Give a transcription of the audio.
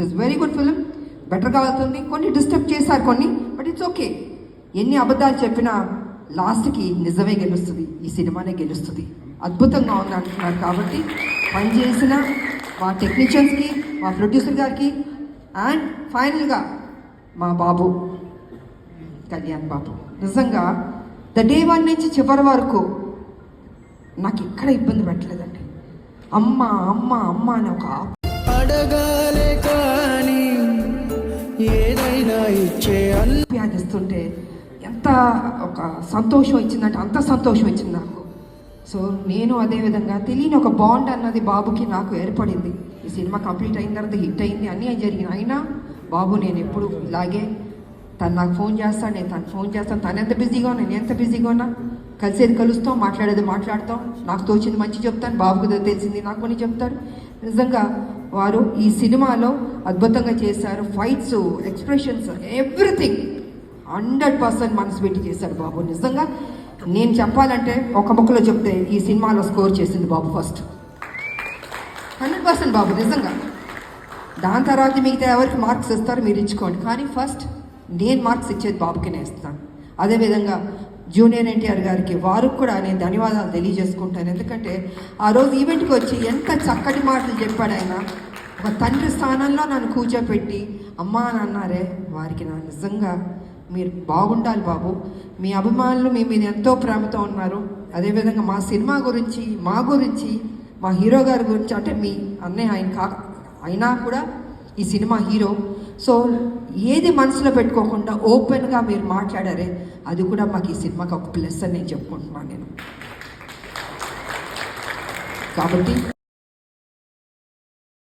It's very good film, బెటర్గా అవుతుంది. కొన్ని డిస్టర్బ్ చేశారు కొన్ని, బట్ ఇట్స్ ఓకే. ఎన్ని అబద్ధాలు చెప్పినా లాస్ట్కి నిజమే గెలుస్తుంది, ఈ సినిమానే గెలుస్తుంది. అద్భుతంగా ఉంది అంటున్నారు కాబట్టి పనిచేసిన మా టెక్నీషియన్స్కి, మా ప్రొడ్యూసర్ గారికి, అండ్ ఫైనల్గా మా బాబు కళ్యాణ్ బాబు, నిజంగా ద డే వన్ నుంచి చివరి వరకు నాకు ఎక్కడ ఇబ్బంది పెట్టలేదండి. అమ్మ అమ్మ అమ్మ అని ఒక అడగాలే కానీ ఏదైనా ఇస్తుంటే ఎంత ఒక సంతోషం ఇచ్చిందంటే అంత సంతోషం ఇచ్చింది నాకు. సో నేను అదేవిధంగా తెలియని ఒక బాండ్ అన్నది బాబుకి నాకు ఏర్పడింది. ఈ సినిమా కంప్లీట్ అయిన తర్వాత హిట్ అయింది, అన్నీ జరిగినాయి. అయినా బాబు నేను ఎప్పుడు ఇలాగే, తను నాకు ఫోన్ చేస్తాను, నేను తను ఫోన్ చేస్తాను. తను ఎంత బిజీగా ఉన్నా, నేను ఎంత బిజీగా ఉన్నా, కలిసేది కలుస్తాం, మాట్లాడేది మాట్లాడతాం. నాకు తోచింది మంచి చెప్తాను, బాబుకు తెలిసింది నాకు కొన్ని చెప్తాడు. నిజంగా వారు ఈ సినిమాలో అద్భుతంగా చేశారు. ఫైట్స్, ఎక్స్ప్రెషన్స్, ఎవ్రీథింగ్ 100% మనసు పెట్టి చేశాడు బాబు. నిజంగా నేను చెప్పాలంటే ఒక ముక్కలో చెప్తే ఈ సినిమాలో స్కోర్ చేసింది బాబు ఫస్ట్ 100% బాబు నిజంగా. దాని తర్వాత మిగతా ఎవరికి మార్క్స్ ఇస్తారో మీరు ఇచ్చుకోండి, కానీ ఫస్ట్ నేను మార్క్స్ ఇచ్చేది బాబుకి ఇస్తాను. అదేవిధంగా జూనియర్ ఎన్టీఆర్ గారికి, వారికి కూడా నేను ధన్యవాదాలు తెలియజేసుకుంటాను. ఎందుకంటే ఆ రోజు ఈవెంట్కి వచ్చి ఎంత చక్కటి మాటలు చెప్పాడు ఆయన. ఒక తండ్రి స్థానంలో నన్ను కూర్చోపెట్టి అమ్మా అని అన్నారే, వారికి నా నిజంగా మీరు బాగుండాలి బాబు. మీ అభిమానులు మీ మీద ఎంతో ప్రేమతో ఉన్నారు. అదేవిధంగా మా సినిమా గురించి, మా గురించి, మా హీరో గారి గురించి, అంటే మీ అన్నయ్య ఆయన అయినా కూడా ఈ సినిమా హీరో. సో ఏది మనసులో పెట్టుకోకుండా ఓపెన్గా మీరు మాట్లాడారే, అది కూడా మాకు ఈ సినిమాకి ఒక ప్లస్ అని నేను చెప్పుకుంటున్నాను నేను. కాబట్టి